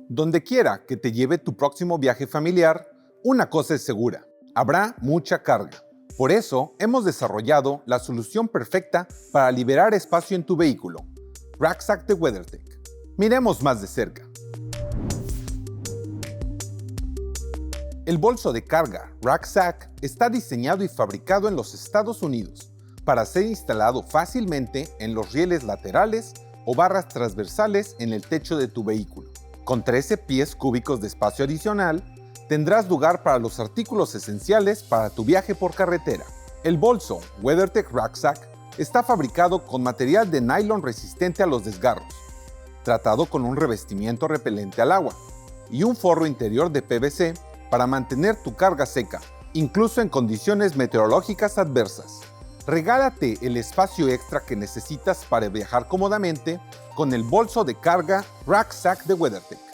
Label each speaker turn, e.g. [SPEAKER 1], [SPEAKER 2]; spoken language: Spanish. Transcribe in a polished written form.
[SPEAKER 1] Donde quiera que te lleve tu próximo viaje familiar, una cosa es segura: habrá mucha carga. Por eso, hemos desarrollado la solución perfecta para liberar espacio en tu vehículo: Rucksack de WeatherTech. Miremos más de cerca. El bolso de carga Rucksack está diseñado y fabricado en los Estados Unidos para ser instalado fácilmente en los rieles laterales o barras transversales en el techo de tu vehículo. Con 13 pies cúbicos de espacio adicional, tendrás lugar para los artículos esenciales para tu viaje por carretera. El bolso WeatherTech Rucksack está fabricado con material de nylon resistente a los desgarros, tratado con un revestimiento repelente al agua y un forro interior de PVC para mantener tu carga seca, incluso en condiciones meteorológicas adversas. Regálate el espacio extra que necesitas para viajar cómodamente con el bolso de carga Rucksack de WeatherTech.